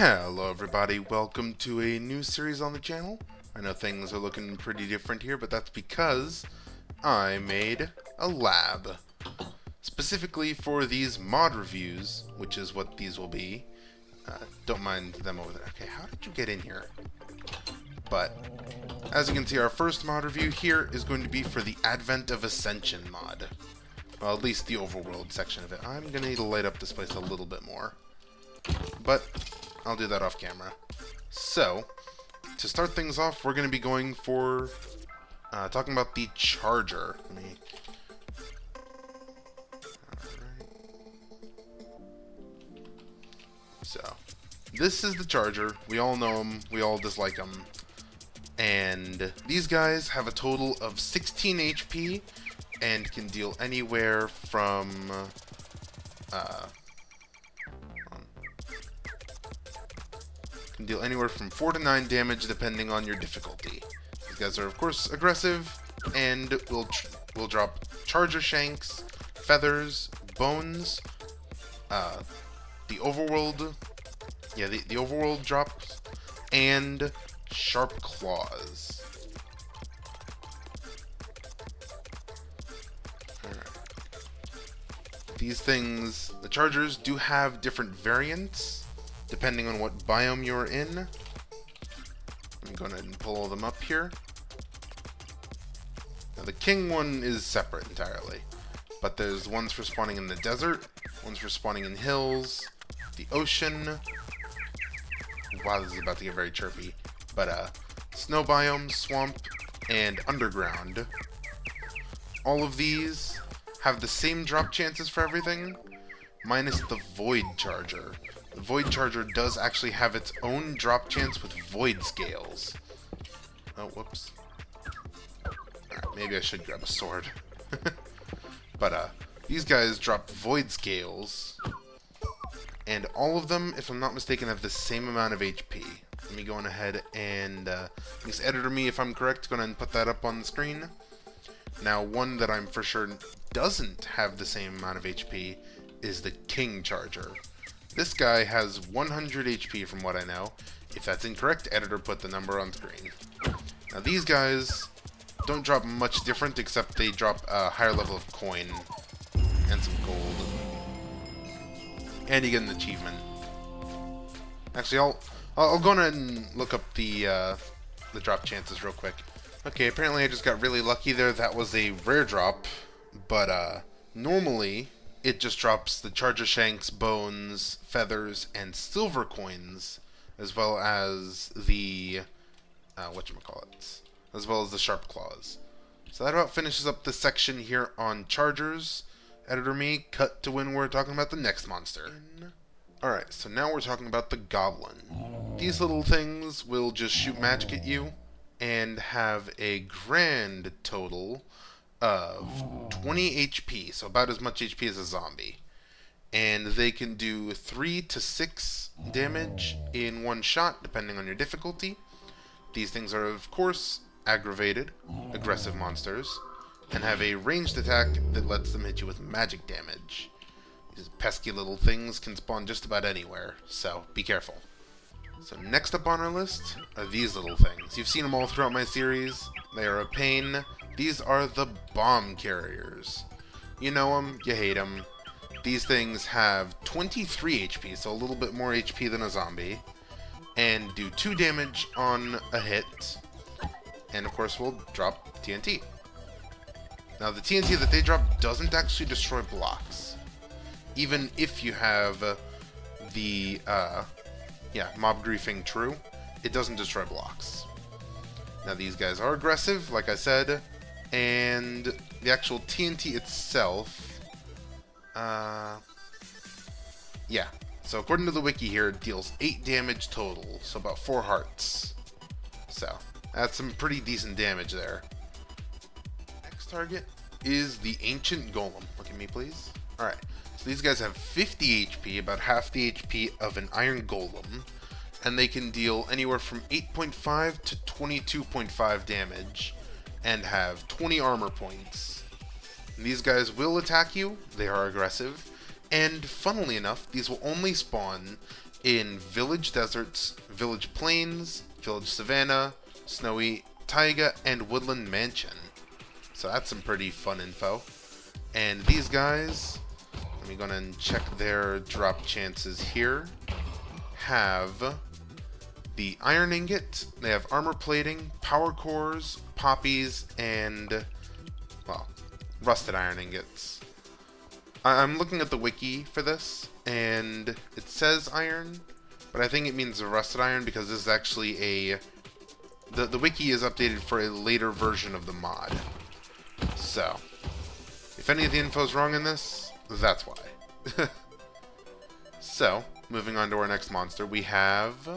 Hello everybody, welcome to a new series on the channel. I know things are looking pretty different here, but that's because I made a lab. Specifically for these mod reviews, which is what these will be. Don't mind them over there. Okay, how did you get in here? But, as you can see, our first mod review here is going to be for the Advent of Ascension mod. Well, at least the Overworld section of it. I'm going to need to light up this place a little bit more. But I'll do that off camera. So, to start things off, we're going to be going for talking about the charger. Alright. So, this is the charger. We all know them. We all dislike them. And these guys have a total of 16 HP and can deal anywhere from can deal anywhere from 4 to 9 damage depending on your difficulty. These guys are of course aggressive and will drop charger shanks, feathers, bones, the overworld, the overworld drops, and sharp claws. Alright. These things, the chargers do have different variants depending on what biome you're in. I'm going to pull them up here. Now the king one is separate entirely, but there's ones for spawning in the desert, ones for spawning in hills, the ocean. Wow, this is about to get very chirpy. But snow biome, swamp, and underground. All of these have the same drop chances for everything, minus the void charger. The void charger does actually have its own drop chance with void scales. Oh, whoops. Alright, maybe I should grab a sword. But these guys drop void scales, and all of them, if I'm not mistaken, have the same amount of HP. Let me go on ahead and just editor me if I'm correct. Go ahead and put that up on the screen. Now, one that I'm for sure doesn't have the same amount of HP is the king charger. This guy has 100 HP from what I know. If that's incorrect, editor put the number on screen. Now these guys don't drop much different, except they drop a higher level of coin and some gold. And you get an achievement. Actually, I'll go ahead and look up the drop chances real quick. Okay, apparently I just got really lucky there. That was a rare drop, but normally it just drops the charger shanks, bones, feathers, and silver coins, as well as the as well as the sharp claws. So that about finishes up this section here on chargers. Editor me, cut to when we're talking about the next monster. Alright, so now we're talking about the goblin. These little things will just shoot magic at you and have a grand total of 20 HP, so about as much HP as a zombie. And they can do 3 to 6 damage in one shot, depending on your difficulty. These things are, of course, aggravated, aggressive monsters, and have a ranged attack that lets them hit you with magic damage. These pesky little things can spawn just about anywhere, so be careful. So next up on our list are these little things. You've seen them all throughout my series. They are a pain. These are the bomb carriers. You know them, you hate them. These things have 23 HP, so a little bit more HP than a zombie, and do 2 damage on a hit, and of course will drop TNT. Now the TNT that they drop doesn't actually destroy blocks. Even if you have the mob griefing true, it doesn't destroy blocks. Now these guys are aggressive, like I said, and the actual TNT itself, so according to the wiki here, it deals 8 damage total, so about 4 hearts. So, that's some pretty decent damage there. Next target is the Ancient Golem. Look at me, please. Alright, so these guys have 50 HP, about half the HP of an Iron Golem, and they can deal anywhere from 8.5 to 22.5 damage, and have 20 armor points. And these guys will attack you, they are aggressive, and funnily enough, these will only spawn in village deserts, village plains, village savanna, snowy taiga, and woodland mansion. So that's some pretty fun info. And these guys, let me go and check their drop chances here, have the iron ingot, they have armor plating, power cores, poppies, and, well, rusted iron ingots. I'm looking at the wiki for this, and it says iron, but I think it means rusted iron because this is actually the wiki is updated for a later version of the mod. So, if any of the info is wrong in this, that's why. So, moving on to our next monster, we have...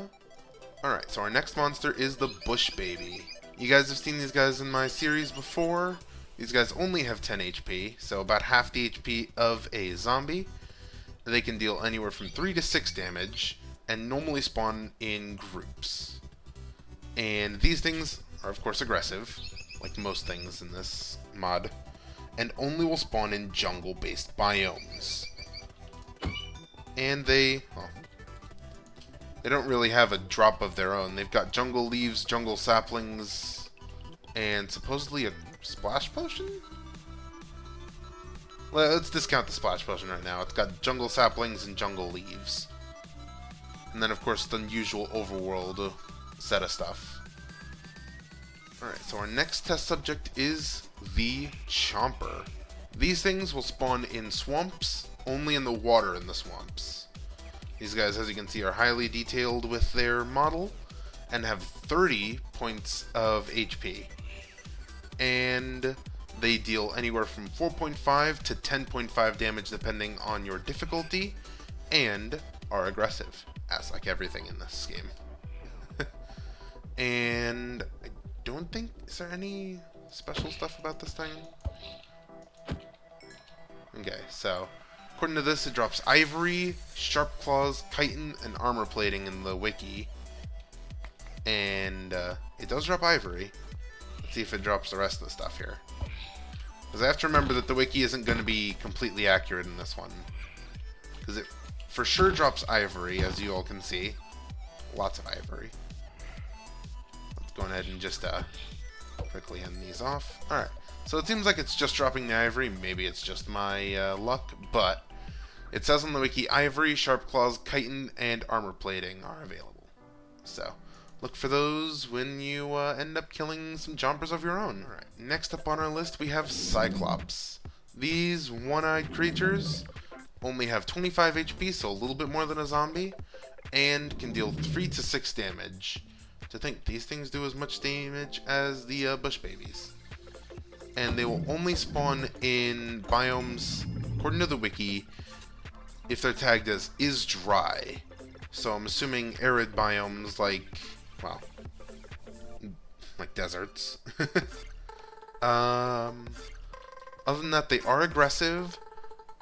Alright, so our next monster is the Bush Baby. You guys have seen these guys in my series before. These guys only have 10 HP, so about half the HP of a zombie. They can deal anywhere from 3 to 6 damage, and normally spawn in groups. And these things are of course aggressive, like most things in this mod, and only will spawn in jungle-based biomes. And they don't really have a drop of their own. They've got jungle leaves, jungle saplings, and supposedly a splash potion? Well, let's discount the splash potion right now. It's got jungle saplings and jungle leaves. And then, of course, the usual overworld set of stuff. Alright, so our next test subject is the Chomper. These things will spawn in swamps, only in the water in the swamps. These guys, as you can see, are highly detailed with their model and have 30 points of HP. And they deal anywhere from 4.5 to 10.5 damage depending on your difficulty, and are aggressive, as like everything in this game. And I don't think... Is there any special stuff about this thing? Okay, so... According to this, it drops ivory, sharp claws, chitin, and armor plating in the wiki. And it does drop ivory. Let's see if it drops the rest of the stuff here. Because I have to remember that the wiki isn't going to be completely accurate in this one. Because it for sure drops ivory, as you all can see. Lots of ivory. Let's go ahead and just quickly end these off. Alright, so it seems like it's just dropping the ivory. Maybe it's just my luck, but it says on the wiki, ivory, sharp claws, chitin, and armor plating are available. So, look for those when you end up killing some chompers of your own. Alright, next up on our list we have Cyclops. These one-eyed creatures only have 25 HP, so a little bit more than a zombie, and can deal 3 to 6 damage. To think, these things do as much damage as the Bush Babies. And they will only spawn in biomes, according to the wiki, if they're tagged as is dry. So I'm assuming arid biomes like, well, like deserts. Other than that, they are aggressive,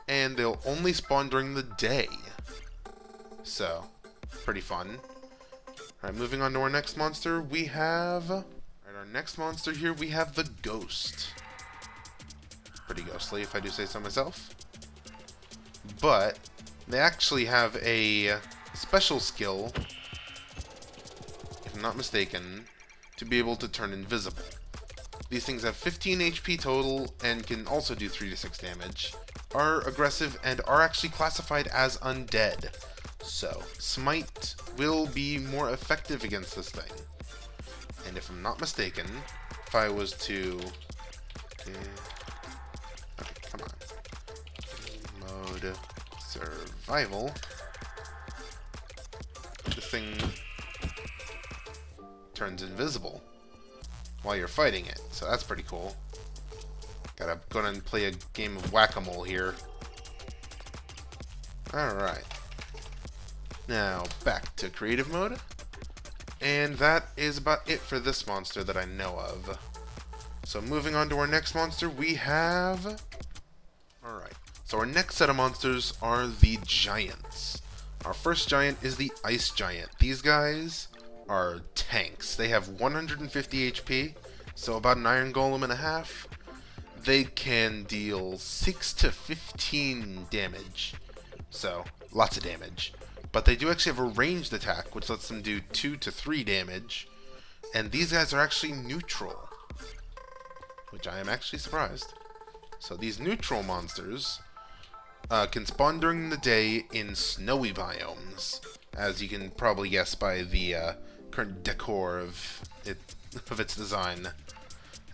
and they'll only spawn during the day. So, pretty fun. Alright, moving on to our next monster, we have... our next monster here, we have the Ghost. Pretty ghostly, if I do say so myself. But they actually have a special skill, if I'm not mistaken, to be able to turn invisible. These things have 15 HP total and can also do 3 to 6 damage, are aggressive, and are actually classified as undead. So, Smite will be more effective against this thing. And if I'm not mistaken, if I was to... okay, come on. Mode survival. This thing turns invisible while you're fighting it, so that's pretty cool. Gotta go and play a game of whack-a-mole here. Alright. Now, back to creative mode. And that is about it for this monster that I know of. So moving on to our next monster, we have... Alright, so our next set of monsters are the Giants. Our first giant is the Ice Giant. These guys are tanks. They have 150 HP, so about an Iron Golem and a half. They can deal 6 to 15 damage, so lots of damage. But they do actually have a ranged attack, which lets them do 2 to 3 damage. And these guys are actually neutral, which I am actually surprised. So these neutral monsters can spawn during the day in snowy biomes, as you can probably guess by the current decor of its design.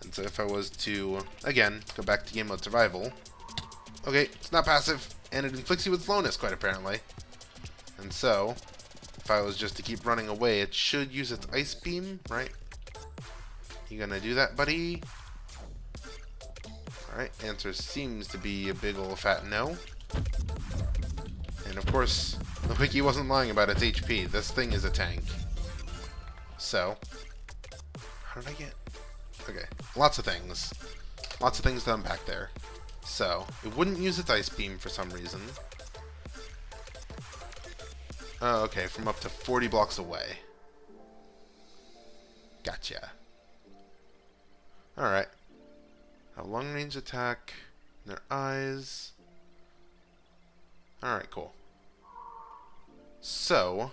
And so if I was to, again, go back to game mode survival, okay, it's not passive, and it inflicts you with slowness, quite apparently. And so, if I was just to keep running away, it should use its ice beam, right? You gonna do that, buddy? Alright, answer seems to be a big ol' fat no. And of course, the wiki wasn't lying about its HP. This thing is a tank. So, how did I get? Okay, lots of things. Lots of things to unpack there. So, it wouldn't use its ice beam for some reason. Oh, okay, from up to 40 blocks away. Gotcha. Alright. A long range attack. Their eyes. Alright, cool. So,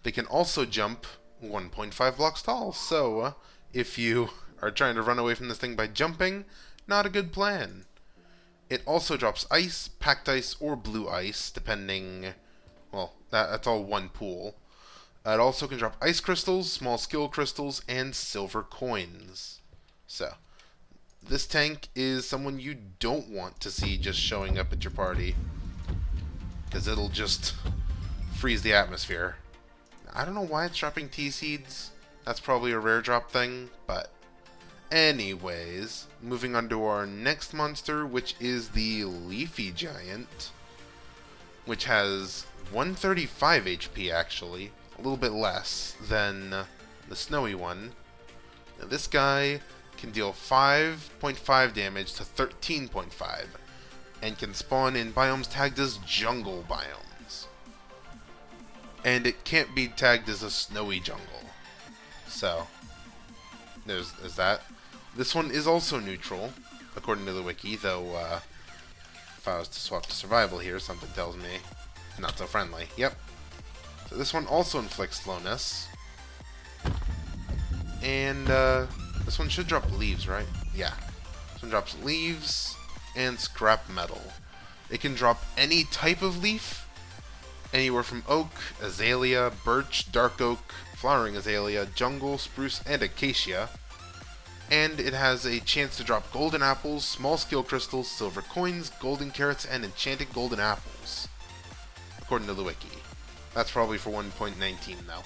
they can also jump 1.5 blocks tall. So, if you are trying to run away from this thing by jumping, not a good plan. It also drops ice, packed ice, or blue ice, depending... Well, that's all one pool. It also can drop ice crystals, small skill crystals, and silver coins. So, this tank is someone you don't want to see just showing up at your party, because it'll just freeze the atmosphere. I don't know why it's dropping T-Seeds. That's probably a rare drop thing, but... Anyways, moving on to our next monster, which is the Leafy Giant, which has 135 HP, actually. A little bit less than the Snowy one. Now, this guy can deal 5.5 damage to 13.5, and can spawn in biomes tagged as jungle biomes. And it can't be tagged as a snowy jungle. So, there's that. This one is also neutral, according to the wiki, though if I was to swap to survival here, something tells me not so friendly. Yep. So this one also inflicts slowness. And this one should drop leaves, right? Yeah. This one drops leaves and scrap metal. It can drop any type of leaf, anywhere from oak, azalea, birch, dark oak, flowering azalea, jungle, spruce, and acacia. And it has a chance to drop golden apples, small skill crystals, silver coins, golden carrots, and enchanted golden apples, according to the wiki. That's probably for 1.19 though.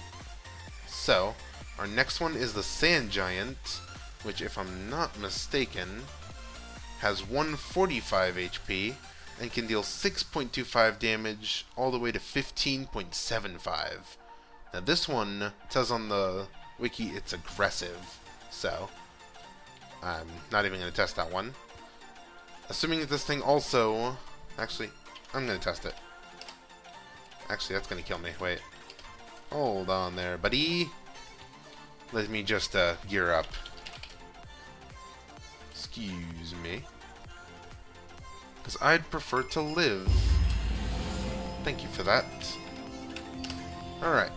So, our next one is the Sand Giant, which, if I'm not mistaken, has 145 HP and can deal 6.25 damage all the way to 15.75. Now this one, it says on the wiki it's aggressive, so I'm not even going to test that one. Assuming that this thing also... Actually, I'm going to test it. Actually, that's going to kill me. Wait. Hold on there, buddy. Let me just gear up. Excuse me. Because I'd prefer to live. Thank you for that. Alright.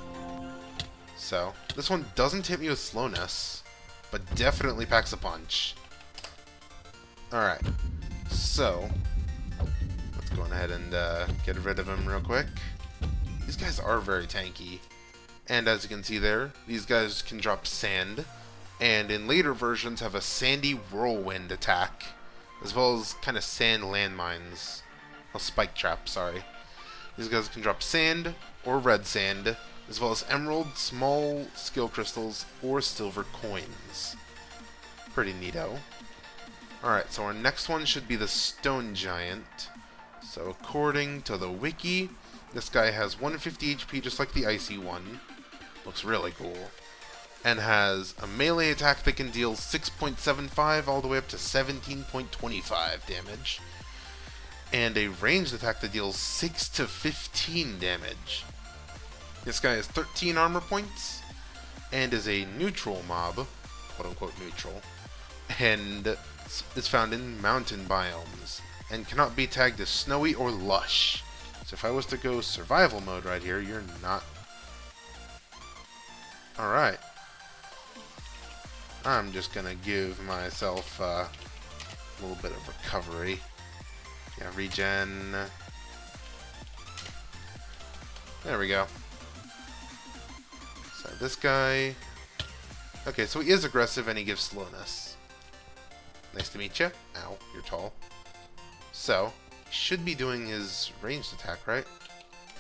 So, this one doesn't hit me with slowness, but definitely packs a punch. Alright. So, let's go ahead and get rid of him real quick. These guys are very tanky. And as you can see there, these guys can drop sand, and in later versions have a sandy whirlwind attack, as well as kind of sand landmines. Oh, spike trap, sorry. These guys can drop sand or red sand, as well as emerald, small skill crystals, or silver coins. Pretty neato. Alright, so our next one should be the Stone Giant. So according to the wiki, this guy has 150 HP just like the icy one. Looks really cool. And has a melee attack that can deal 6.75 all the way up to 17.25 damage. And a ranged attack that deals 6 to 15 damage. This guy has 13 armor points and is a neutral mob, quote unquote neutral, and is found in mountain biomes and cannot be tagged as snowy or lush. So if I was to go survival mode right here, you're not... Alright. I'm just gonna give myself a little bit of recovery. Yeah, regen. There we go. So this guy... Okay, so he is aggressive and he gives slowness. Nice to meet you. Ow, you're tall. So, he should be doing his ranged attack, right?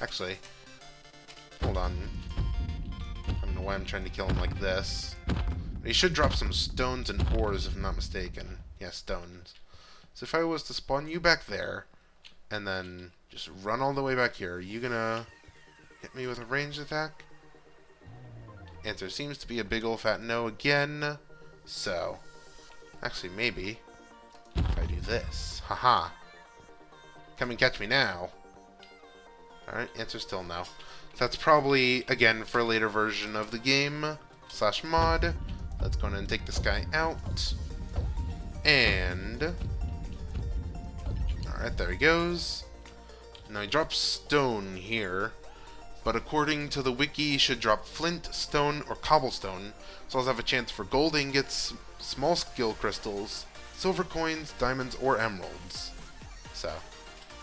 Actually, hold on. I don't know why I'm trying to kill him like this. But he should drop some stones and ores, if I'm not mistaken. Yeah, stones. So if I was to spawn you back there, and then just run all the way back here, are you gonna hit me with a ranged attack? Answer seems to be a big old fat no again. So, actually maybe, if I do this. Haha. Come and catch me now. Alright, answer still no. So that's probably, again, for a later version of the game, / mod. Let's go ahead and take this guy out. And... Alright, there he goes. Now he drops stone here. But according to the wiki, he should drop flint, stone, or cobblestone. So I'll have a chance for gold ingots, small skill crystals, silver coins, diamonds, or emeralds. So,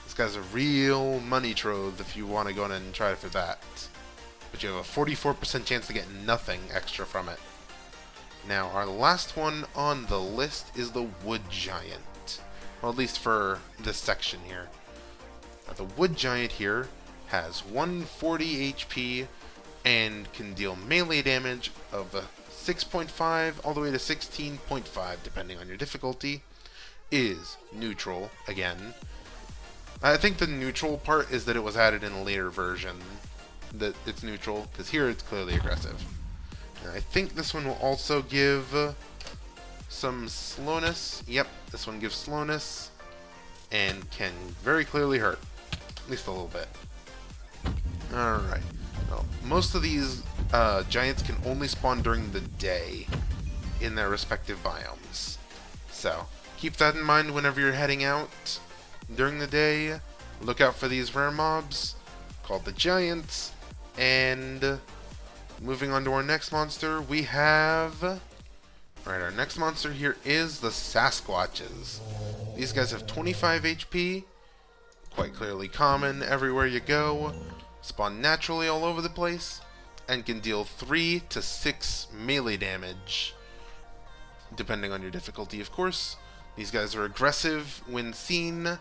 this guy's a real money trove if you want to go in and try for that. But you have a 44% chance to get nothing extra from it. Now, our last one on the list is the Wood Giant. Well, at least for this section here. Now, the Wood Giant here has 140 HP and can deal melee damage of 6.5 all the way to 16.5 depending on your difficulty. Is neutral again. I think the neutral part is that it was added in a later version that it's neutral, because here it's clearly aggressive. And I think this one will also give some slowness. Yep, this one gives slowness and can very clearly hurt, at least a little bit. Alright, well, most of these giants can only spawn during the day in their respective biomes. So, keep that in mind whenever you're heading out during the day. Look out for these rare mobs called the giants. And moving on to our next monster, we have... Alright, our next monster here is the Sasquatches. These guys have 25 HP, quite clearly common everywhere you go. Spawn naturally all over the place, and can deal 3 to 6 melee damage, depending on your difficulty, of course. These guys are aggressive when seen,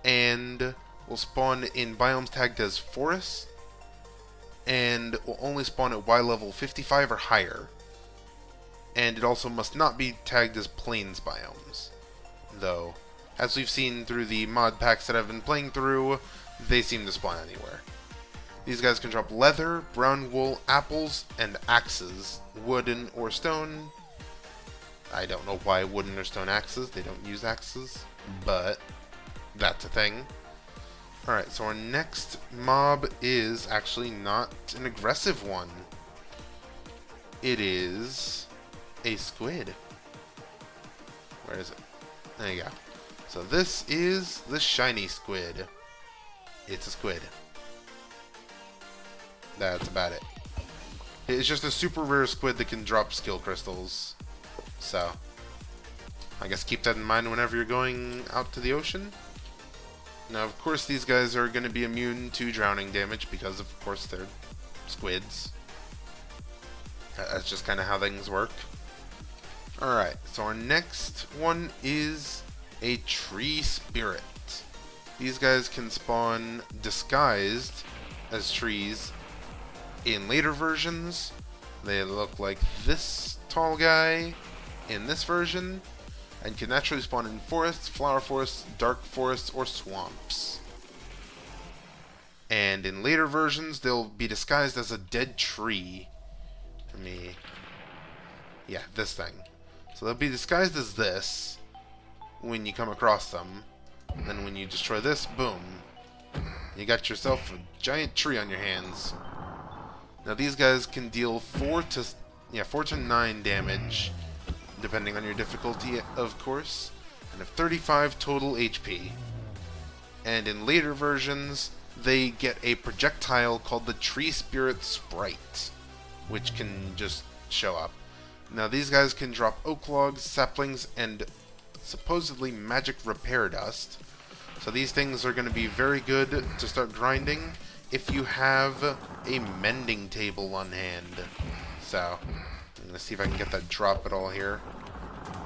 and will spawn in biomes tagged as forests, and will only spawn at Y level 55 or higher. And it also must not be tagged as plains biomes, though, as we've seen through the mod packs that I've been playing through, they seem to spawn anywhere. These guys can drop leather, brown wool, apples, and axes, wooden or stone. I don't know why wooden or stone axes, they don't use axes, but that's a thing. Alright, so our next mob is actually not an aggressive one. It is a squid. Where is it? There you go. So this is the shiny squid. It's a squid. That's about it. It's just a super rare squid that can drop skill crystals. So, I guess keep that in mind whenever you're going out to the ocean. Now, of course, these guys are going to be immune to drowning damage because, of course, they're squids. That's just kind of how things work. Alright, so our next one is a tree spirit. These guys can spawn disguised as trees in later versions. They look like this tall guy in this version, and can naturally spawn in forests, flower forests, dark forests, or swamps. And in later versions, they'll be disguised as a dead tree. Yeah, this thing. So they'll be disguised as this when you come across them. And then when you destroy this, boom. You got yourself a giant tree on your hands. Now these guys can deal 4 to 9 damage, depending on your difficulty, of course, and have 35 total HP. And in later versions, they get a projectile called the Tree Spirit Sprite, which can just show up. Now these guys can drop oak logs, saplings, and supposedly magic repair dust. So these things are going to be very good to start grinding if you have a mending table on hand. So I'm going to see if I can get that drop at all here.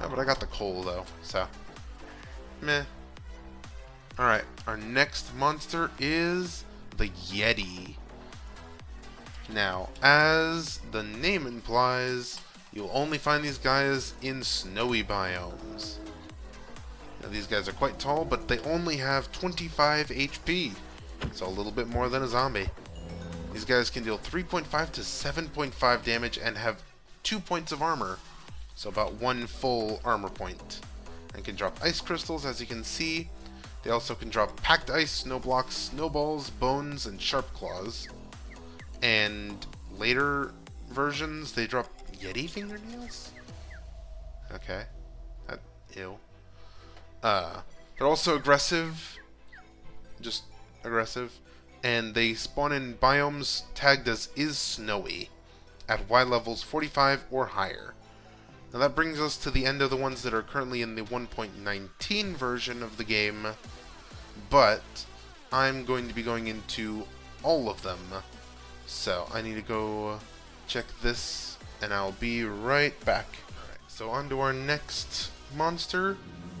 Oh, but I got the coal though, so meh. Alright, our next monster is the Yeti. Now, as the name implies, you'll only find these guys in snowy biomes. Now, these guys are quite tall, but they only have 25 HP, so a little bit more than a zombie. These guys can deal 3.5 to 7.5 damage and have 2 points of armor, so about 1 full armor point. And can drop ice crystals, as you can see. They also can drop packed ice, snow blocks, snowballs, bones, and sharp claws. And later versions, they drop Yeti fingernails? Okay. Ew. They're also aggressive. Just aggressive. And they spawn in biomes tagged as is snowy at Y levels 45 or higher. Now that brings us to the end of the ones that are currently in the 1.19 version of the game, but I'm going to be going into all of them. So I need to go check this, and I'll be right back. Alright, so on to our next monster.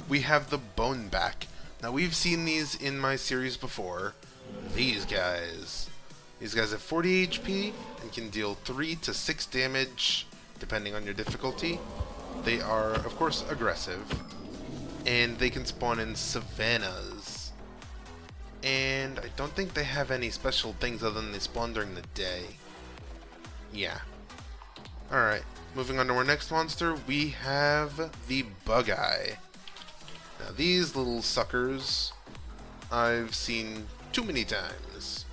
We have the Boneback. Now we've seen these in my series before. These guys. These guys have 40 HP and can deal 3 to 6 damage depending on your difficulty. They are, of course, aggressive. And they can spawn in savannas. And I don't think they have any special things other than they spawn during the day. Yeah. Alright, moving on to our next monster, we have the Bug-Eye. Now these little suckers I've seen too many times.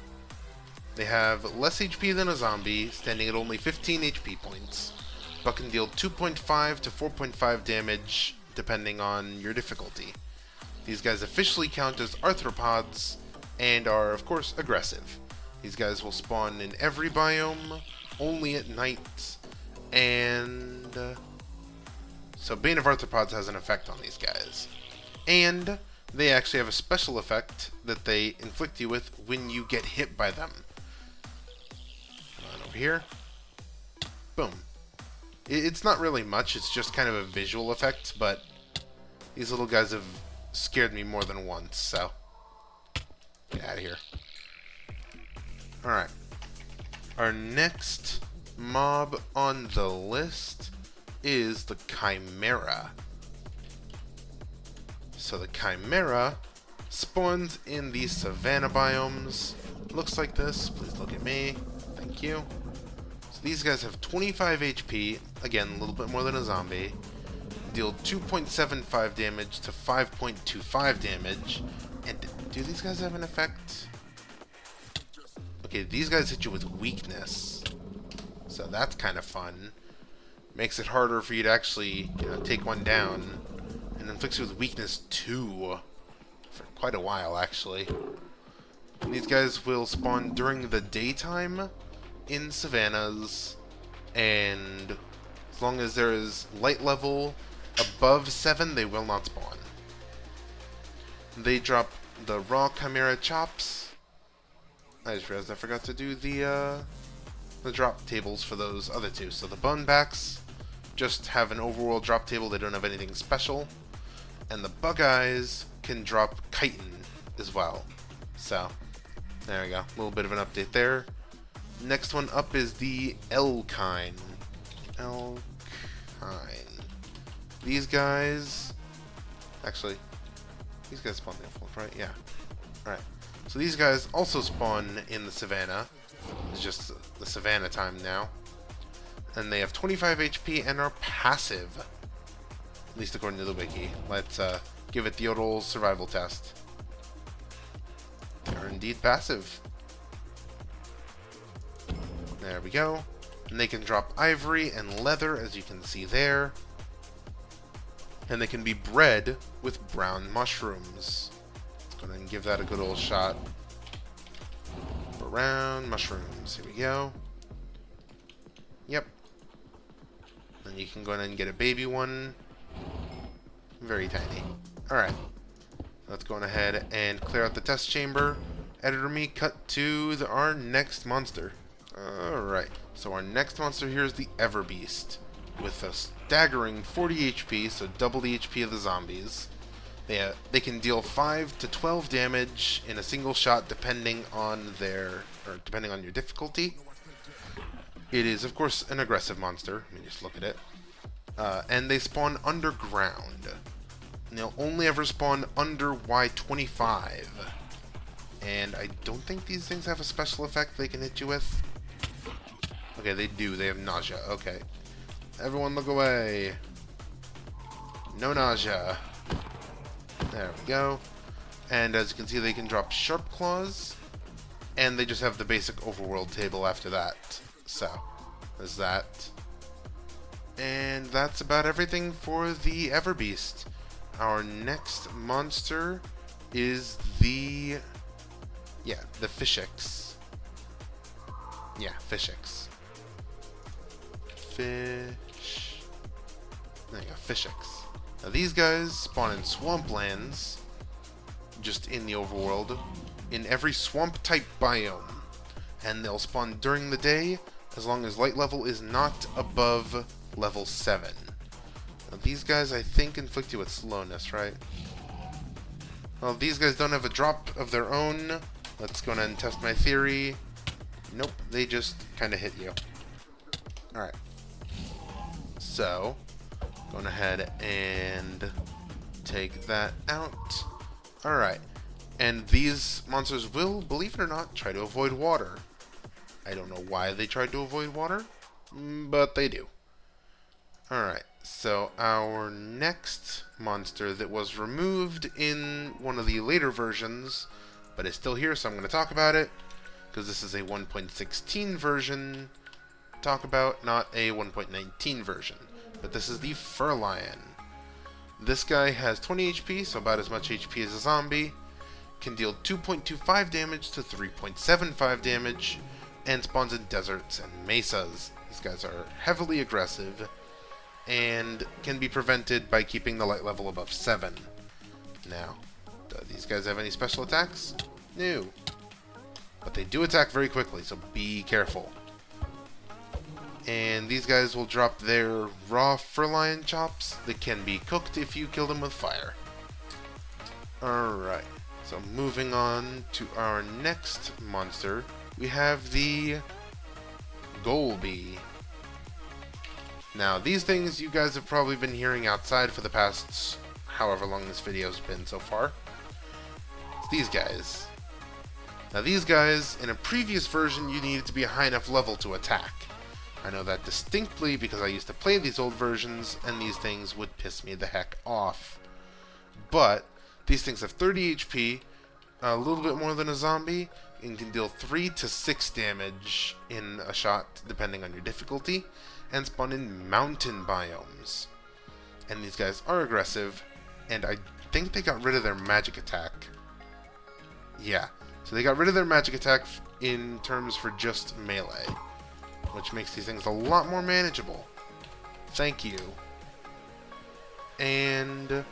They have less HP than a zombie, standing at only 15 HP points, but can deal 2.5 to 4.5 damage depending on your difficulty. These guys officially count as arthropods and are, of course, aggressive. These guys will spawn in every biome, only at night, and so Bane of Arthropods has an effect on these guys. And they actually have a special effect that they inflict you with when you get hit by them. Come on over here. Boom. It's not really much, it's just kind of a visual effect, but these little guys have scared me more than once, so get out of here. Alright. Our next mob on the list is the Chimera. So the Chimera spawns in the savanna biomes. Looks like this. Please look at me. Thank you. So these guys have 25 HP. Again, a little bit more than a zombie. Deal 2.75 damage to 5.25 damage. And do these guys have an effect? Okay, these guys hit you with weakness. So that's kind of fun. Makes it harder for you to actually, take one down. And inflicts you with weakness 2 for quite a while, actually. And these guys will spawn during the daytime in savannas, and as long as there is light level above 7, they will not spawn. They drop the raw Chimera chops. I just realized I forgot to do the drop tables for those other two. So the Bonebacks just have an overworld drop table. They don't have anything special. And the Bug-Eyes can drop chitin as well. So, there we go. A little bit of an update there. Next one up is the Elkine. Elkine. These guys... Actually, these guys spawn the Overworld, right? Yeah. Alright. So these guys also spawn in the savannah. It's just the savannah time now. And they have 25 HP and are passive. At least according to the wiki. Let's give it the old survival test. They are indeed passive. There we go. And they can drop ivory and leather, as you can see there. And they can be bred with brown mushrooms. Let's go ahead and give that a good old shot. around. Mushrooms. Here we go. Yep. Then you can go ahead and get a baby one. Very tiny. Alright. Let's go on ahead and clear out the test chamber. Editor me, cut to our next monster. Alright. So our next monster here is the Everbeast. With a staggering 40 HP, so double the HP of the zombies. They can deal 5 to 12 damage in a single shot depending on your difficulty. It is, of course, an aggressive monster. Let me just look at it. And they spawn underground. And they'll only ever spawn under Y25. And I don't think these things have a special effect they can hit you with. Okay, they do. They have nausea. Okay. Everyone look away. No nausea. There we go. And as you can see, they can drop sharp claws. And they just have the basic overworld table after that. So, there's that. And that's about everything for the Everbeast. Our next monster is the Fishix. Yeah, Fishix. There you go, Fishix. Now these guys spawn in swamplands, just in the overworld, in every swamp-type biome. And they'll spawn during the day, as long as light level is not above level 7. Now these guys, I think, inflict you with slowness, right? Well, these guys don't have a drop of their own. Let's go ahead and test my theory. Nope, they just kind of hit you. Alright. So, going ahead and take that out. Alright. And these monsters will, believe it or not, try to avoid water. I don't know why they tried to avoid water, but they do. Alright, so our next monster that was removed in one of the later versions, but is still here, so I'm going to talk about it, because this is a 1.16 version talk about, not a 1.19 version. But this is the Fur Lion. This guy has 20 HP, so about as much HP as a zombie, can deal 2.25 damage to 3.75 damage, and spawns in deserts and mesas. These guys are heavily aggressive, and can be prevented by keeping the light level above 7. Now, do these guys have any special attacks? No. But they do attack very quickly, so be careful. And these guys will drop their raw Fur Lion chops that can be cooked if you kill them with fire. Alright, so moving on to our next monster, we have the Golby. Now, these things you guys have probably been hearing outside for the past however long this video's been so far. It's these guys. Now, these guys, in a previous version, you needed to be a high enough level to attack. I know that distinctly because I used to play these old versions, and these things would piss me the heck off. But these things have 30 HP, a little bit more than a zombie, and can deal 3 to 6 damage in a shot, depending on your difficulty, and spawn in mountain biomes. And these guys are aggressive, and I think they got rid of their magic attack. Yeah, so they got rid of their magic attack in terms for just melee, which makes these things a lot more manageable. Thank you. And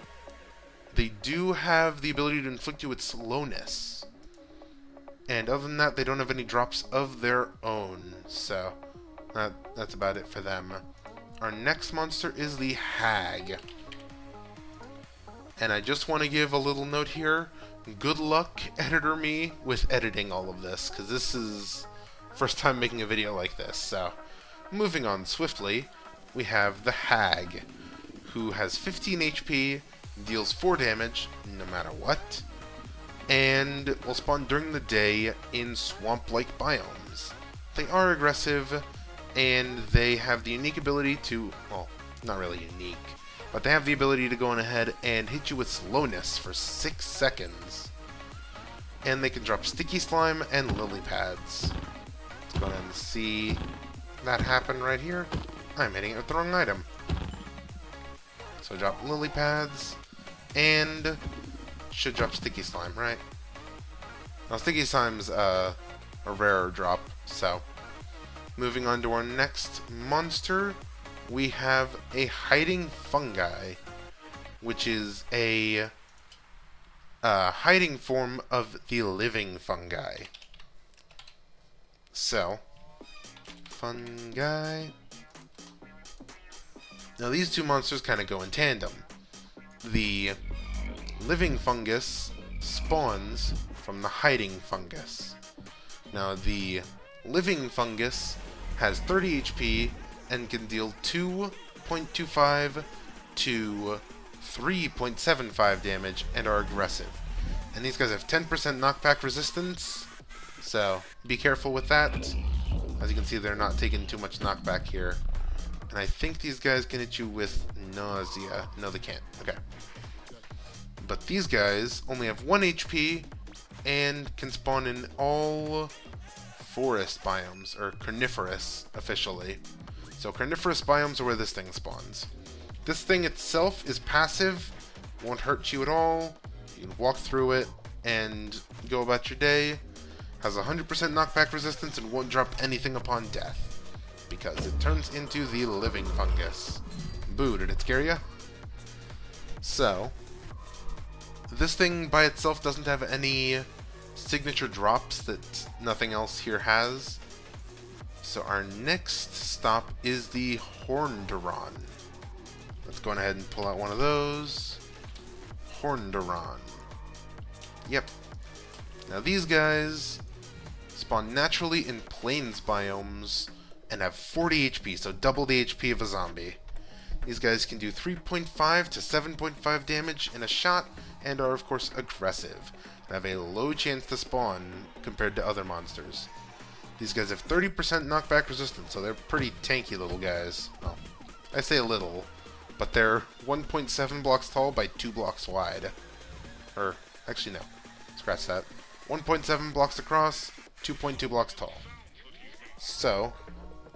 they do have the ability to inflict you with slowness. And other than that, they don't have any drops of their own. So, that's about it for them. Our next monster is the Hag. And I just want to give a little note here. Good luck, editor me, with editing all of this, because this is first time making a video like this. So, moving on swiftly, we have the Hag, who has 15 HP, deals 4 damage, no matter what, and will spawn during the day in swamp-like biomes. They are aggressive, and they have the unique ability to, well, not really unique, but they have the ability to go on ahead and hit you with slowness for 6 seconds. And they can drop sticky slime and lily pads. Let's go ahead and see that happen right here. I'm hitting it with the wrong item. So drop lily pads, and should drop sticky slime, right? Now sticky slime's a rarer drop. So, moving on to our next monster, we have a hiding fungi, which is a hiding form of the living fungi. So, fungi. Now these two monsters kind of go in tandem. The living fungus spawns from the hiding fungus. Now the living fungus has 30 HP and can deal 2.25 to 3.75 damage and are aggressive. And these guys have 10% knockback resistance, so be careful with that. As you can see, they're not taking too much knockback here. And I think these guys can hit you with nausea. No, they can't. Okay. But these guys only have 1 HP and can spawn in all forest biomes, or carnivorous officially. So carnivorous biomes are where this thing spawns. This thing itself is passive, won't hurt you at all. You can walk through it and go about your day. Has 100% knockback resistance and won't drop anything upon death, because it turns into the living fungus. Boo, did it scare ya? So, this thing by itself doesn't have any signature drops that nothing else here has. So our next stop is the Horndoron. Let's go ahead and pull out one of those. Horndoron. Yep. Now these guys spawn naturally in plains biomes and have 40 HP, so double the HP of a zombie. These guys can do 3.5 to 7.5 damage in a shot and are of course aggressive and have a low chance to spawn compared to other monsters. These guys have 30% knockback resistance, so they're pretty tanky little guys. Well, I say little, but they're 1.7 blocks tall by 2 blocks wide. Or, actually no, scratch that. 1.7 blocks across, 2.2 blocks tall. So,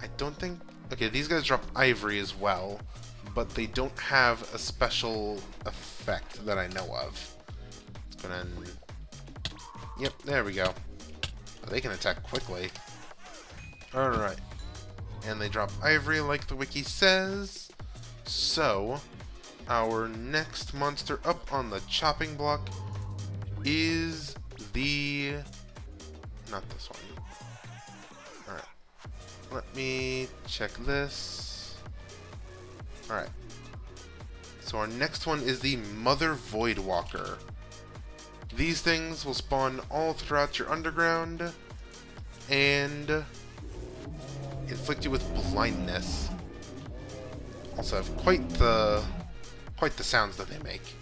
I don't think... Okay, these guys drop ivory as well, but they don't have a special effect that I know of. Let's go ahead and... Yep, there we go. They can attack quickly. Alright. And they drop ivory like the wiki says. So, our next monster up on the chopping block is the... Not this one. Alright. Let me check this. Alright. So our next one is the Mother Voidwalker. These things will spawn all throughout your underground and inflict you with blindness. Also have quite the sounds that they make.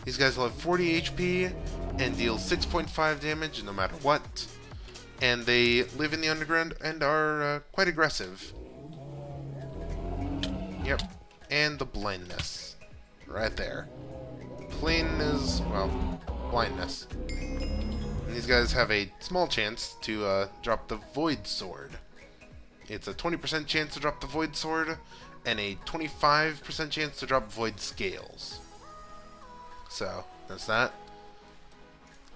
These guys will have 40 HP and deal 6.5 damage no matter what. And they live in the underground and are quite aggressive. Yep. And the blindness. Right there. Plain as, well, blindness. And these guys have a small chance to drop the Void Sword. It's a 20% chance to drop the Void Sword and a 25% chance to drop Void Scales. So, that's that.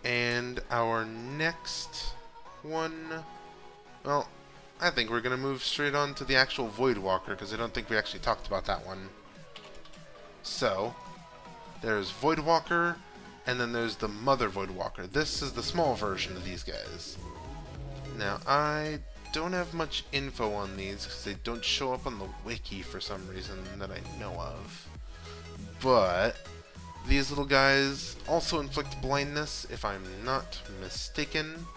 And our next one... Well, I think we're going to move straight on to the actual Voidwalker, because I don't think we actually talked about that one. So, there's Voidwalker, and then there's the Mother Voidwalker. This is the small version of these guys. Now, I don't have much info on these, because they don't show up on the wiki for some reason that I know of. But these little guys also inflict blindness, if I'm not mistaken.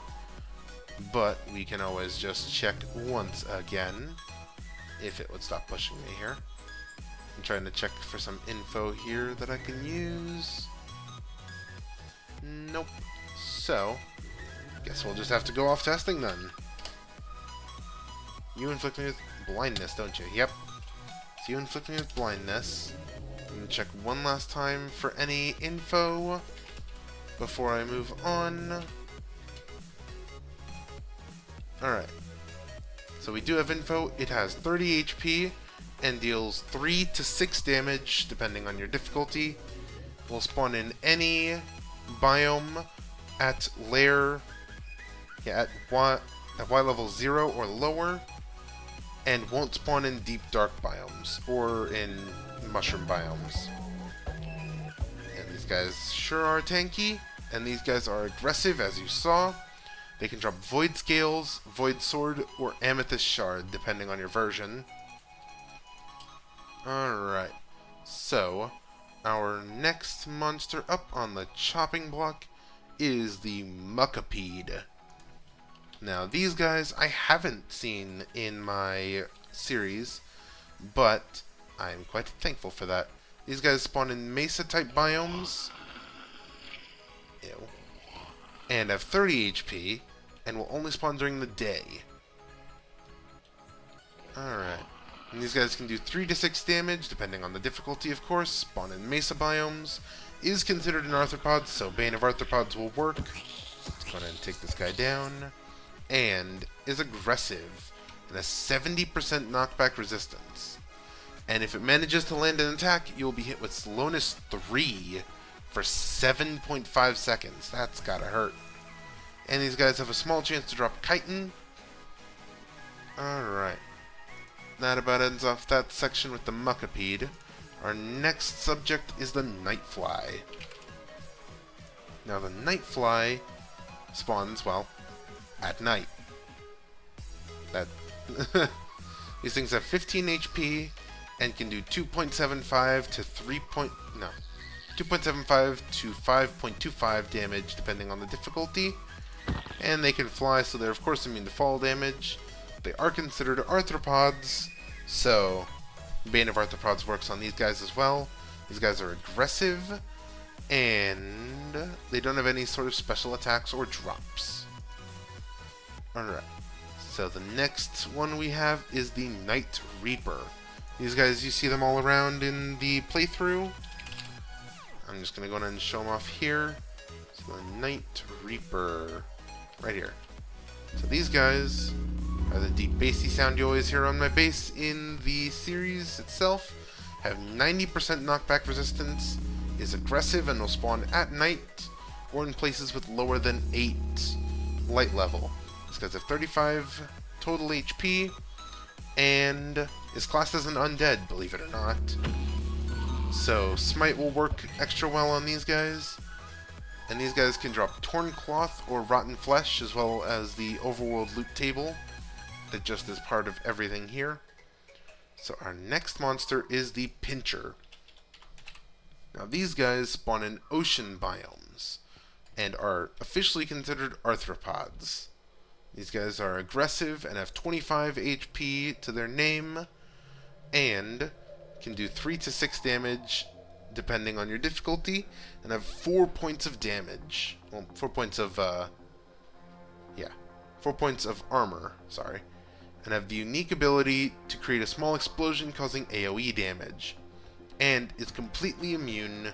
But we can always just check once again, if it would stop pushing me here. I'm trying to check for some info here that I can use. Nope. So, guess we'll just have to go off testing then. You inflict me with blindness, don't you? Yep. So you inflict me with blindness. I'm going to check one last time for any info before I move on. Alright. So we do have info. It has 30 HP and deals 3 to 6 damage depending on your difficulty. Will spawn in any biome at layer... Yeah, at at Y level 0 or lower, and won't spawn in deep dark biomes or in mushroom biomes. And these guys sure are tanky, and these guys are aggressive, as you saw. They can drop Void Scales, Void Sword, or Amethyst Shard, depending on your version. Alright, so our next monster up on the chopping block is the Muckapede. Now, these guys I haven't seen in my series, but I'm quite thankful for that. These guys spawn in Mesa-type biomes. Ew. And have 30 HP, and will only spawn during the day. Alright. And these guys can do 3 to 6 damage, depending on the difficulty, of course. Spawn in Mesa biomes. Is considered an arthropod, so Bane of Arthropods will work. Let's go ahead and take this guy down. And is aggressive, and has 70% knockback resistance. And if it manages to land an attack, you'll be hit with Slowness 3 for 7.5 seconds. That's gotta hurt. And these guys have a small chance to drop chitin. Alright. That about ends off that section with the Muckapede. Our next subject is the Nightfly. Now the Nightfly spawns, well, at night. That these things have 15 HP and can do 2.75 to 2.75 to 5.25 damage depending on the difficulty. And they can fly, so they're of course immune to fall damage. They are considered arthropods, so Bane of Arthropods works on these guys as well. These guys are aggressive, and they don't have any sort of special attacks or drops. Alright, so the next one we have is the Night Reaper. These guys, you see them all around in the playthrough. I'm just going to go ahead and show them off here. So the Night Reaper, right here. So these guys are the deep bassy sound you always hear on my bass in the series itself. Have 90% knockback resistance, is aggressive, and will spawn at night or in places with lower than 8 light level. These guys have 35 total HP, and is classed as an undead, believe it or not. So Smite will work extra well on these guys. And these guys can drop Torn Cloth or Rotten Flesh, as well as the Overworld loot table that just is part of everything here. So our next monster is the Pincher. Now these guys spawn in ocean biomes and are officially considered arthropods. These guys are aggressive and have 25 HP to their name, and can do 3 to 6 damage depending on your difficulty, and have 4 points of damage. Well, 4 points of 4 points of armor, sorry. And have the unique ability to create a small explosion causing AOE damage. And is completely immune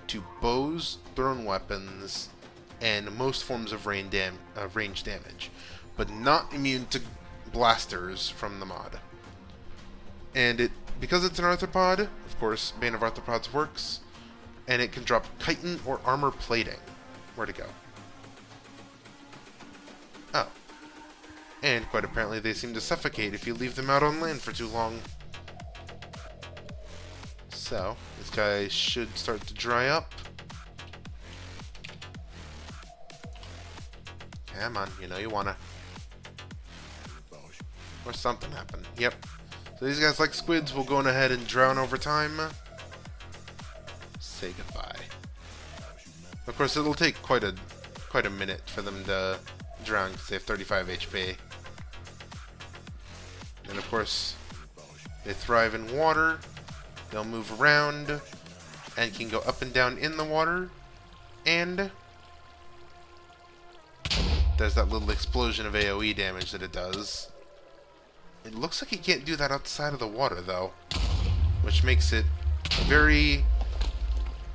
to bows, thrown weapons, and most forms of range damage, but not immune to blasters from the mod. And because it's an arthropod, of course, Bane of Arthropods works, and it can drop chitin or armor plating. Where'd it go? Oh. And quite apparently they seem to suffocate if you leave them out on land for too long. So, this guy should start to dry up. Come on, you know you wanna. Or something happened. Yep. So these guys, like squids, will go on ahead and drown over time. Say goodbye. Of course, it'll take quite a minute for them to drown because they have 35 HP. And of course, they thrive in water. They'll move around and can go up and down in the water. And there's that little explosion of AoE damage that it does. It looks like it can't do that outside of the water, though, which makes it very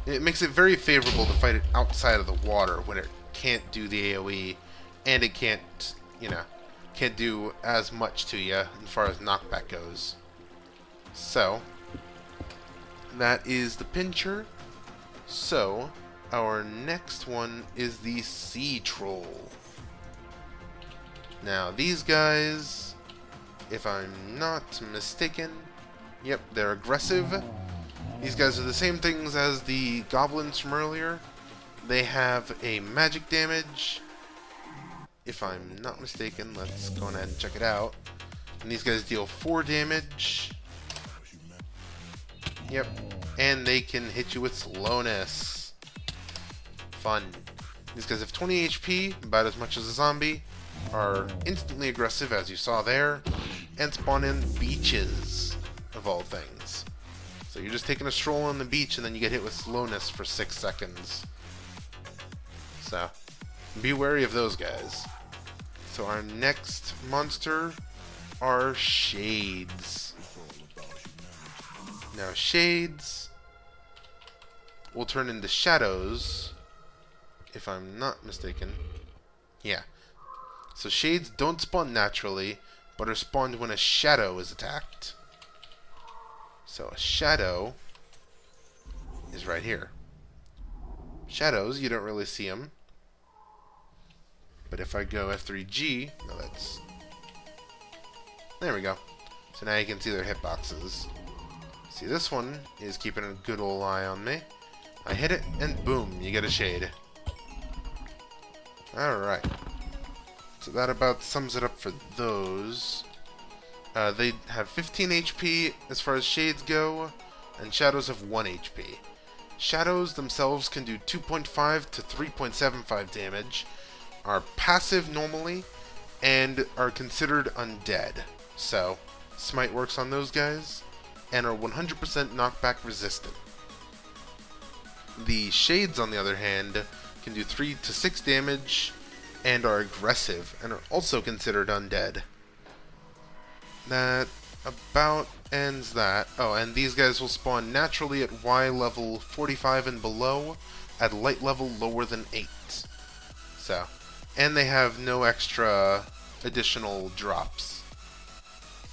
favorable to fight it outside of the water when it can't do the AoE, and it can't do as much to you as far as knockback goes. So that is the Pincher. So our next one is the Sea Troll. Now these guys, if I'm not mistaken, yep, they're aggressive. These guys are the same things as the goblins from earlier. They have a magic damage. If I'm not mistaken, let's go ahead and check it out. And these guys deal 4 damage. Yep. And they can hit you with slowness. Fun. These guys have 20 HP, about as much as a zombie. Are instantly aggressive, as you saw there. And spawn in beaches, of all things. So you're just taking a stroll on the beach and then you get hit with slowness for 6 seconds. So, be wary of those guys. So our next monster are Shades. Now Shades will turn into Shadows, if I'm not mistaken. Yeah. So Shades don't spawn naturally, but are spawned when a shadow is attacked. So a shadow is right here. Shadows, you don't really see them. But if I go F3G, no, that's... There we go. So now you can see their hitboxes. See, this one is keeping a good old eye on me. I hit it, and boom, you get a shade. Alright. So that about sums it up for those. They have 15 HP as far as Shades go, and Shadows have 1 HP. Shadows themselves can do 2.5 to 3.75 damage, are passive normally, and are considered undead. So, Smite works on those guys, and are 100% knockback resistant. The Shades, on the other hand, can do 3 to 6 damage, and are aggressive, and are also considered undead. That about ends that. Oh, and these guys will spawn naturally at Y level 45 and below, at light level lower than 8. So, and they have no extra additional drops.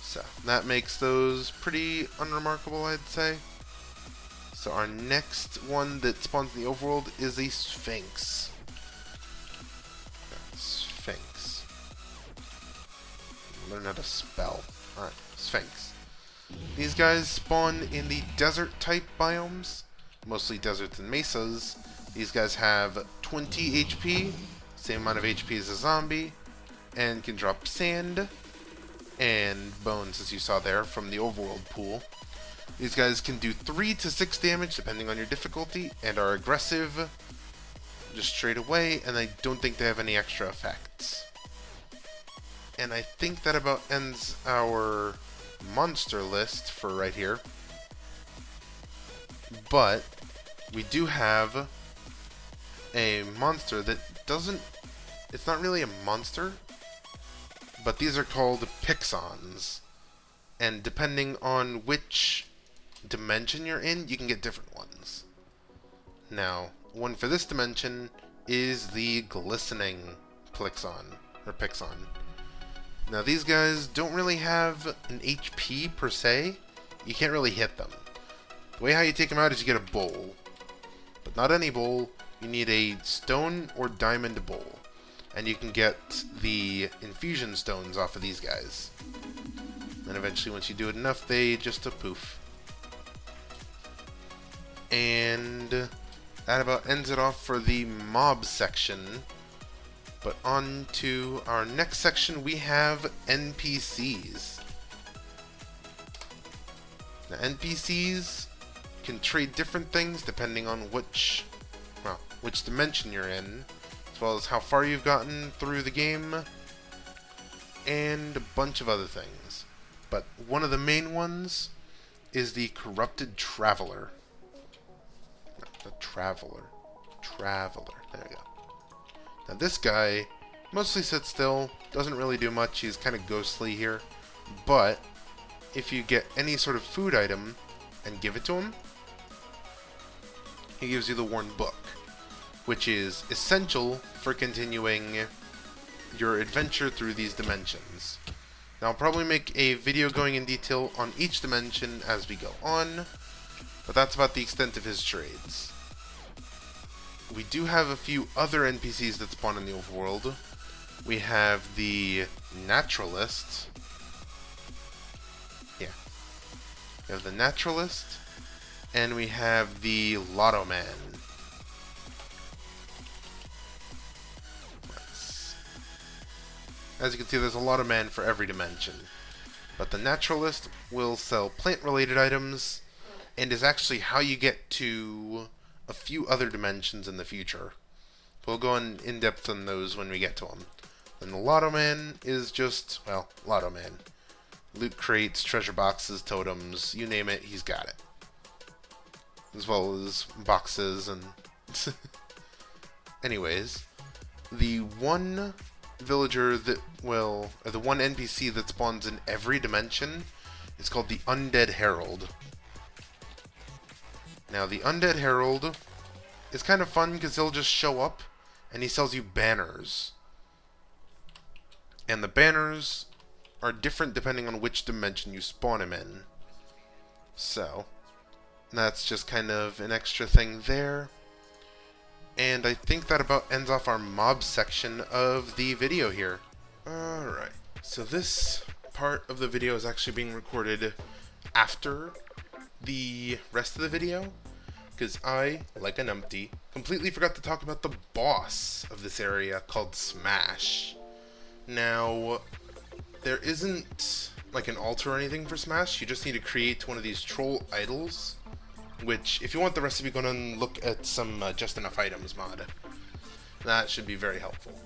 So, that makes those pretty unremarkable, I'd say. So our next one that spawns in the overworld is a Sphinx. Sphinx. Learn how to spell. Alright, Sphinx. These guys spawn in the desert type biomes, mostly deserts and mesas. These guys have 20 HP, same amount of HP as a zombie, and can drop sand and bones, as you saw there from the overworld pool. These guys can do 3 to 6 damage depending on your difficulty, and are aggressive just straight away, and I don't think they have any extra effects. And I think that about ends our monster list for right here. But we do have a monster that doesn't... It's not really a monster, but these are called Pixons. And depending on which dimension you're in, you can get different ones. Now, one for this dimension is the Glistening Plixon, or Pixon. Now these guys don't really have an HP per se. You can't really hit them. The way how you take them out is you get a bowl. But not any bowl. You need a stone or diamond bowl. And you can get the infusion stones off of these guys. And eventually once you do it enough, they just poof. And that about ends it off for the mob section. But on to our next section, we have NPCs. Now, NPCs can trade different things depending on which dimension you're in, as well as how far you've gotten through the game, and a bunch of other things. But one of the main ones is the Corrupted Traveler. The Traveler. There we go. Now this guy mostly sits still, doesn't really do much, he's kind of ghostly here, but if you get any sort of food item and give it to him, he gives you the Worn Book, which is essential for continuing your adventure through these dimensions. Now I'll probably make a video going in detail on each dimension as we go on, but that's about the extent of his trades. We do have a few other NPCs that spawn in the overworld. We have the Naturalist. Yeah. We have the Naturalist. And we have the Lotto Man. As you can see, there's a Lotto Man for every dimension. But the Naturalist will sell plant-related items, and is actually how you get to a few other dimensions in the future. We'll go in depth on those when we get to them. Then the Lotto Man is just, well, Lotto Man. Loot crates, treasure boxes, totems, you name it, he's got it. As well as boxes and... Anyways, the one villager that will, or the one NPC that spawns in every dimension is called the Undead Herald. Now, the Undead Herald is kind of fun because he'll just show up and he sells you banners. And the banners are different depending on which dimension you spawn him in. So, that's just kind of an extra thing there. And I think that about ends off our mob section of the video here. Alright, so this part of the video is actually being recorded after the rest of the video, because I, like a numpty, completely forgot to talk about the boss of this area called Smash. Now, there isn't like an altar or anything for Smash, you just need to create one of these troll idols, which, if you want the recipe, go and look at some Just Enough Items mod. That should be very helpful.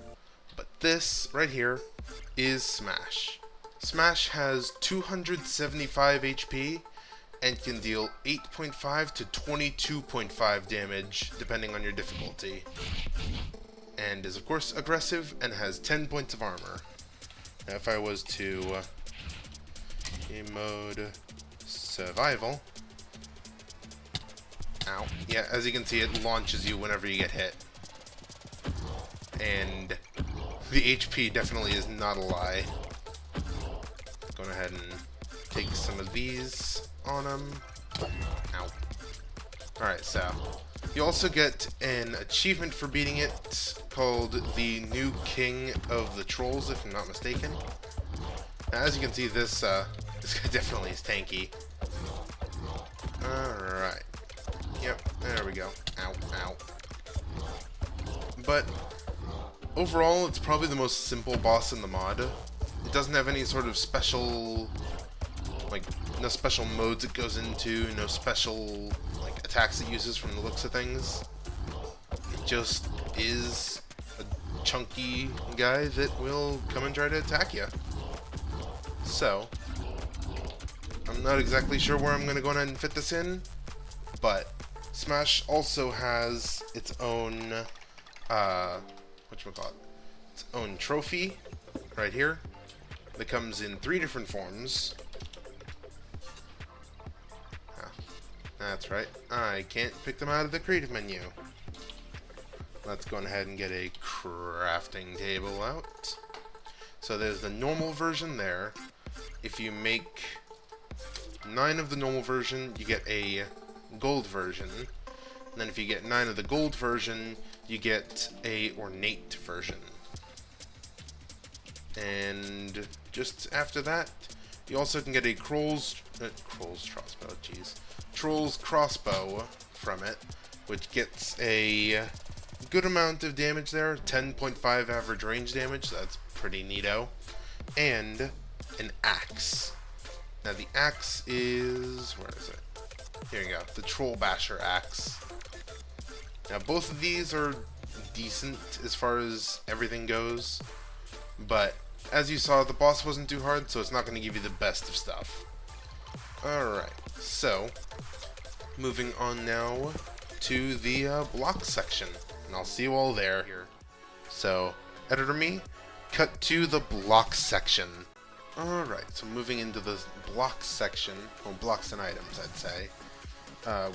But this, right here, is Smash. Smash has 275 HP, and can deal 8.5 to 22.5 damage, depending on your difficulty. And is, of course, aggressive, and has 10 points of armor. Now, if I was to game mode survival... Ow. Yeah, as you can see, it launches you whenever you get hit. And the HP definitely is not a lie. Going ahead and take some of these on him. Ow. Alright, so you also get an achievement for beating it called the New King of the Trolls, if I'm not mistaken. Now, as you can see, this guy definitely is tanky. Alright. Yep, there we go. Ow, ow. But overall, it's probably the most simple boss in the mod. It doesn't have any sort of special, like, no special modes it goes into, no special, like, attacks it uses from the looks of things. It just is a chunky guy that will come and try to attack you. So, I'm not exactly sure where I'm going to go ahead and fit this in, but Smash also has its own, whatchamacallit, its own trophy, right here, that comes in 3 different forms. Ah, that's right, I can't pick them out of the creative menu. Let's go ahead and get a crafting table out. So there's the normal version there. If you make 9 of the normal version, you get a gold version. And then if you get 9 of the gold version, you get a ornate version. And just after that, you also can get a Troll's crossbow from it, which gets a good amount of damage there, 10.5 average range damage, so that's pretty neato. And an axe. Now the axe is, where is it? Here you go, the Troll Basher axe. Now both of these are decent as far as everything goes, but as you saw, the boss wasn't too hard, so it's not going to give you the best of stuff. Alright, so moving on now to the block section, and I'll see you all there. So, editor me, cut to the block section. Alright, so moving into the block section, or blocks and items, I'd say.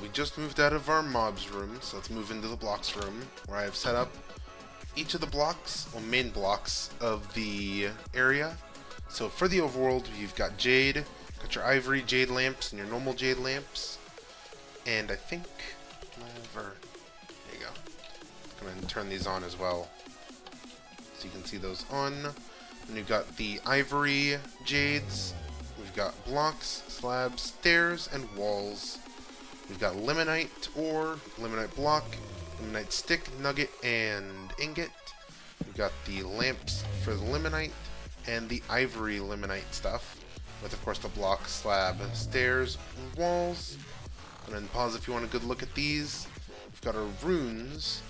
We just moved out of our mobs room, so let's move into the blocks room, where I have set up each of the blocks, or main blocks, of the area. So for the overworld, you've got jade, got your ivory jade lamps, and your normal jade lamps. And I think, there you go. I'm going to turn these on as well. So you can see those on. And we've got the ivory jades. We've got blocks, slabs, stairs, and walls. We've got limonite ore, limonite block, limonite stick, nugget, and ingot. We've got the lamps for the limonite, and the ivory limonite stuff, with of course the block, slab, stairs, and walls. And then pause if you want a good look at these. We've got our runes.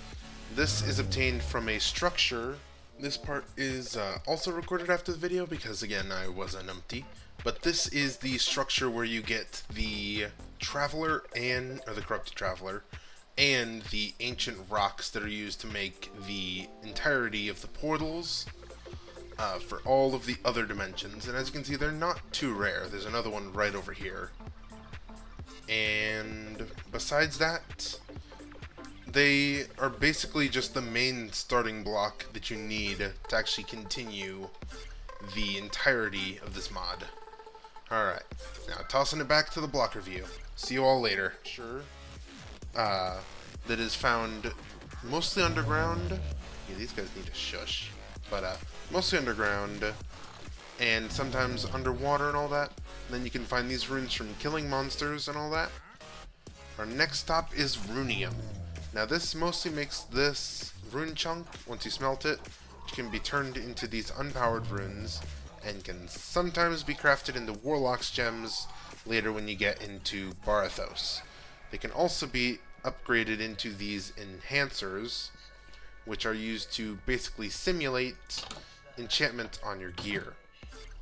This is obtained from a structure. This part is also recorded after the video because, again, I was an numpty. But this is the structure where you get the Traveler or the Corrupted Traveler, and the ancient rocks that are used to make the entirety of the portals for all of the other dimensions. And as you can see, they're not too rare. There's another one right over here. And besides that, they are basically just the main starting block that you need to actually continue the entirety of this mod. Alright, now tossing it back to the block review. See you all later. Sure. That is found mostly underground. Yeah, these guys need a shush. But mostly underground, and sometimes underwater and all that. And then you can find these runes from killing monsters and all that. Our next stop is Runium. Now this mostly makes this rune chunk, once you smelt it, which can be turned into these unpowered runes, and can sometimes be crafted into Warlock's gems later when you get into Barathos. They can also be upgraded into these enhancers, which are used to basically simulate enchantment on your gear.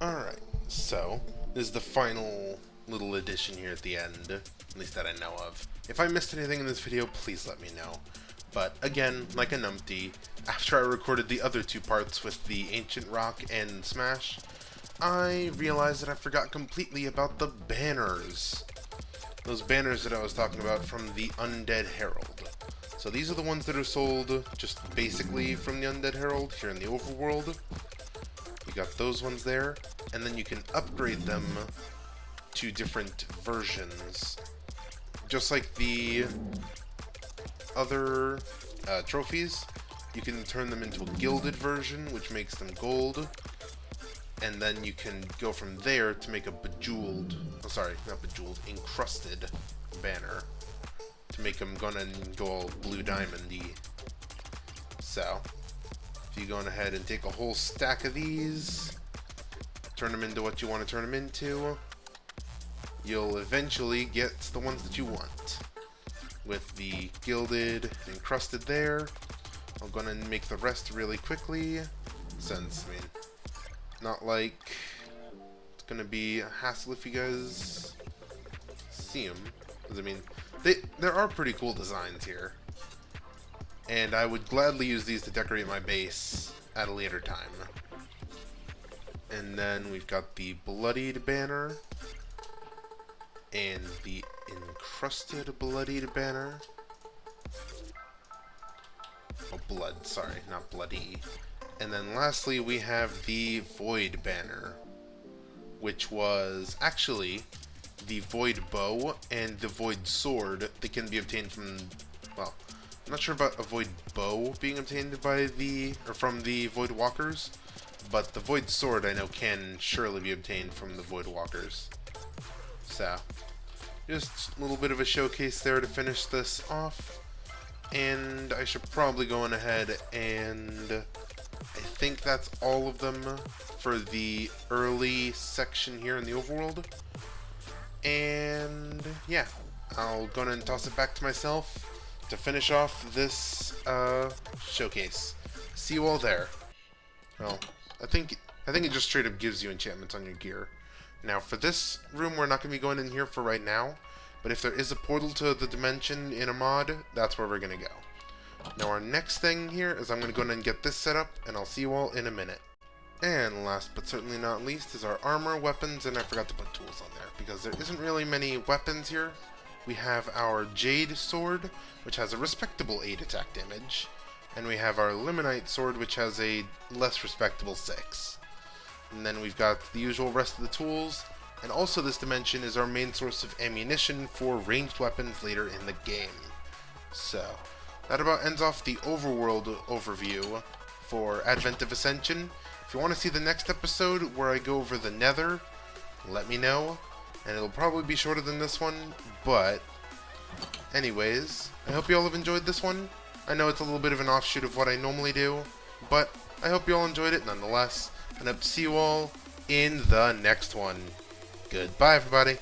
Alright, so this is the final little addition here at the end, at least that I know of. If I missed anything in this video, please let me know. But again, like a numpty, after I recorded the other two parts with the Ancient Rock and Smash, I realized that I forgot completely about the banners. Those banners that I was talking about from the Undead Herald. So these are the ones that are sold just basically from the Undead Herald here in the Overworld. You got those ones there, and then you can upgrade them to different versions. Just like the other trophies, you can turn them into a gilded version, which makes them gold. And then you can go from there to make a bejeweled, encrusted banner. To make them go all blue diamond-y. So, if you go on ahead and take a whole stack of these, turn them into what you want to turn them into, you'll eventually get the ones that you want. With the gilded, encrusted there. I'm gonna make the rest really quickly, since, I mean, not like it's gonna be a hassle if you guys see them. Because, I mean, there are pretty cool designs here. And I would gladly use these to decorate my base at a later time. And then we've got the bloodied banner. And the encrusted bloodied banner. Oh, blood, sorry, not bloody. And then lastly, we have the void banner, which was actually the void bow and the void sword that can be obtained from, well, I'm not sure about a void bow being obtained from the void walkers, but the void sword I know can surely be obtained from the void walkers. So, just a little bit of a showcase there to finish this off. And I should probably go on ahead and I think that's all of them for the early section here in the Overworld. And yeah, I'll go ahead and toss it back to myself to finish off this showcase. See you all there. Well, I think it just straight up gives you enchantments on your gear. Now for this room, we're not going to be going in here for right now. But if there is a portal to the dimension in a mod, that's where we're going to go. Now our next thing here is I'm going to go ahead and get this set up, and I'll see you all in a minute. And last but certainly not least is our armor, weapons, and I forgot to put tools on there, because there isn't really many weapons here. We have our Jade Sword, which has a respectable 8 attack damage, and we have our Limonite Sword, which has a less respectable 6. And then we've got the usual rest of the tools. And also this dimension is our main source of ammunition for ranged weapons later in the game. So, that about ends off the Overworld overview for Advent of Ascension. If you want to see the next episode where I go over the Nether, let me know. And it'll probably be shorter than this one, but anyways, I hope you all have enjoyed this one. I know it's a little bit of an offshoot of what I normally do, but I hope you all enjoyed it nonetheless, and I hope to see you all in the next one. Goodbye, everybody.